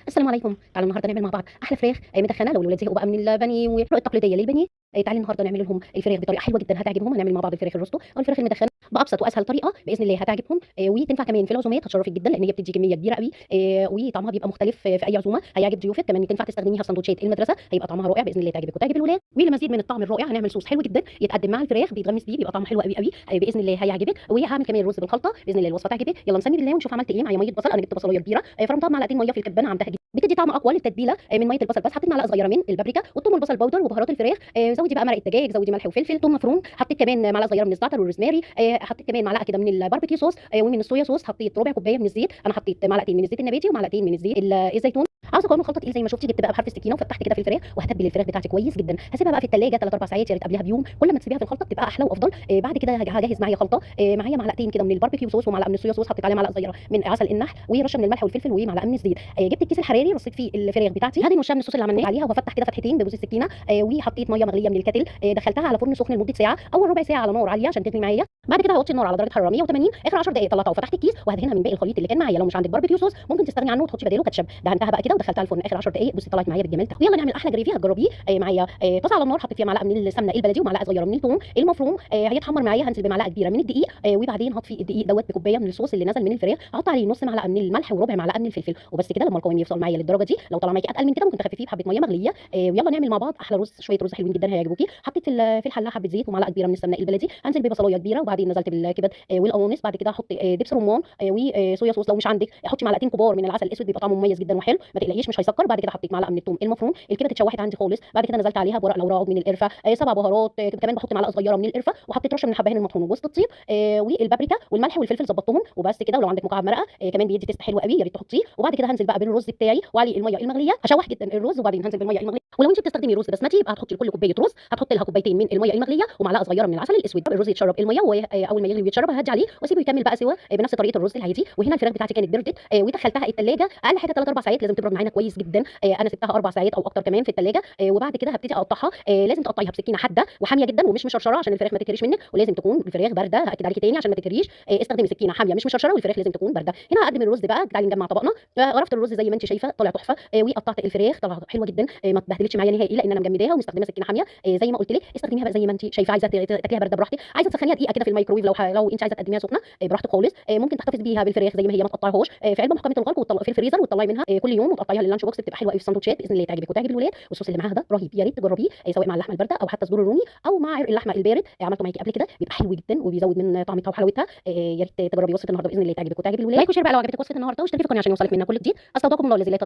السلام عليكم. تعالوا النهارده نعمل مع بعض احلى فراخ مدخنه لو الولاد زهقوا بقى من البانيه والطرق التقليديه للبانيه. تعالي النهارده نعمل لهم الفراخ بطريقه حلوه جدا هتعجبهم. هنعمل مع بعض الفراخ الروستو او الفراخ المدخنه بابسط واسهل طريقه باذن الله هتعجبهم. وتنفع كمان في العزومات، هتشرفك جدا لان هي بتدي كميه كبيره قوي. وطعمها بيبقى مختلف في اي عزومه، هيعجب ضيوفك. كمان تنفع تستخدميها في سندوتشات المدرسه، هيبقى طعمها رائع باذن الله، تعجبك وتعجب الولاد. ولمزيد من الطعم الرائع هنعمل صوص حلو جدا يتقدم مع الفراخ بيتغمس بيه، بيبقى طعمه حلو قوي قوي. باذن الله هيعجبك. وهعمل كمان رز بالخلطه باذن الله الوصفه تعجبك. يلا نسمي بالله ونشوف عملت ايه. معايا ميه بصل، انا جبت بصلايه كبيره فرمتها معلقتين ميه في الكبانه عندها، بتدي طعم اقوى للتتبيله من ميه البصل بس. حطيت معلقه صغيره من البابريكا والثوم والبصل باودر وبهارات الفراخ. زودي بقى مرقه دجاج، زودي ملح وفلفل، ثوم مفروم. حطيت كمان معلقه صغيره من الزعتر والروزماري. حطيت كمان معلقه كده من الباربيكيو صوص ومن الصويا صوص. حطيت ربع كوبايه من الزيت، انا حطيت معلقتين من الزيت النباتي ومعلقتين من الزيت الزيتون. عاوزه اكون الخلطه تقيل زي ما شفتي. جبت بقى بحرف السكينه وفتحت كده في الفراخ وهتبل الفراخ بتاعتي كويس جدا. هسيبها بقى في الثلاجه 3 4 ساعات، يا ريت قبلها بيوم. كل ما تسيبيها في الخلطه بتبقى احلى وافضل. بعد كده هجهز معايا خلطه. معايا معلقتين كده من الباربيكيو صوص ومعلقه من الصويا صوص. حطيت عليها معلقه صغيره من عسل النحل ورشه من الملح والفلفل ومعلقه من الزيت. جبت الكيس الحراري رصيت فيه الفراخ بتاعتي، هذه نصها من الصوص اللي عملناه عليها، وهفتح كده فتحتين ببوس السكينه. وحطيت ميه مغليه من الكتل. دخلتها على فرن سخن لمده ساعه، اول ربع ساعه على نار عاليه عشان تغلي معايا. بعد كده هوطي النار على درجه حراره 180. اخر 10 دقائق طلعتها وفتحت الكيس وهدهنها من باقي الخليط اللي كان معايا. لو مش عندك باربيكيو صوص ممكن تستغني عنه وتحطي بداله كاتشب. دهنتها بقى كده ودخلتها الفرن اخر 10 دقائق. بصي طلعت معايا بالجمال ده. ويلا نعمل احلى جريفي هتجربيه. معايا طاسه على النار، حطيت فيها معلقه من السمنه البلدي ومعلقه صغيره من الثوم المفروم. هيتحمر معايا. هنزل بمعلقه كبيره من الدقيق. وبعدين هطفي الدقيق دوت بكوبايه من الصوص اللي نزل من الفراخ. احط عليه نص معلقه من الملح وربع معلقه من الفلفل وبس كده. لما القوام يوصل معايا للدرجه دي، لو طلع معاكي اتقل من كده ممكن تخففيه بحبه ميه مغليه. ويلا نعمل مع بعض احلى رز. شويه رز حلوين جدا هيعجبوكي. حطيت في الحله حبه زيت ومعلقه كبيره من السمنه البلدي. هنزل ببصلايه كبيره وبعدين نزلت بالكبد والقوانص. بعد كده احط دبس رمان وصويا صوص. لو مش عندك حطي معلقتين كبار من العسل الاسود، بيبقى طعمه مميز جدا وحلو، ما تقلقيش مش هيسكر. بعد كده حطيت معلقه من الثوم المفروم. الكبد اتشوحت عندي خالص. بعد كده نزلت عليها بورق لورا من القرفه، 7 بهارات. كمان بحط معلقه صغيره من القرفه، وحطيت رشه من الحبهان المطحون وجوز الطيب والبابريكا والملح والفلفل ظبطتهم وبس كده. ولو عندك مكعب مرقه كمان بيدي تيست حلو قوي، يا ريت تحطيه. وبعد كده هنزل بقى بالرز بتاعي وعليه الميه المغليه. هشوح جدا الرز وبعدين هنزل بالميه المغليه. ولو انت بتستخدمي رز بسمتي يبقى هتحطي لكل كوبايه رز هتحطي لها كوبايتين من الميه المغليه ومعلقه صغيره من العسل الاسود. الرز يتشرب الميه، واول ما يغلي ويتشرب هدي عليه واسيبه يكمل بقى سوا بنفس طريقه الرز العادي. وهنا الفراخ بتاعتي كانت بردت ودخلتها الثلاجه اقل حاجه 3 4 ساعات. لازم تبرد معانا كويس جدا. انا سبتها 4 ساعات او اكتر كمان في الثلاجه. وبعد كده هبتدي اقطعها. لازم تقطعيها بسكينه حاده وحاميه جدا ومش مشرشره عشان الفراخ ما تتهريش منك. ولازم تكون الفراخ بارده، هاكد عليكي تاني عشان ما تتهريش. استخدمي سكينه حاميه مش مشرشره والفراخ لازم تكون بارده. هنا هقدم الرز بقى. تعالي نجمع طبقنا. غرفت الرز زي ما انت شايفه طالع تحفه. وقطعت الفراخ طلع حلوه جدا. ما اتبهدلتش معايا نهائي لان انا مجمداها ومستخدمه سكينه حاميه. زي ما قلت لك استخدميها بقى زي ما انت شايفه. عايزه تاكليها بارده براحتك، عايزه تسخنيها دقيقه كده في الميكرويف. لو انت عايزه تقدميها سخنه براحتك خالص. ممكن تحتفظي بيها بالفراخ زي ما هي، ما تقطعيهاش في علبه محكمه الغلق في الفريزر وتطلعي منها كل يوم وتقطعيها لللانش بوكس. بتبقى حلوه قوي في السندوتشات باذن الله، تعجبك وتعجب الولاد. والصوص اللي معاها ده رهيب، يا ريت تجربيه سواء مع اللحمه البارده او حتى صدور الرومي او مع عرق اللحمه البارد. عملته معاكي قبل كده بيبقى حلو جدا وبيزود من طعمتها وحلاوتها. يا ريت تجربي وصفه النهارده باذن الله تعجبك وتعجب الولاد. لايك وشير بقى لو عجبتك وصفه النهارده، واشتركي في القناه عشان يوصلك منها كل جديد. استودعكم الله الذي لا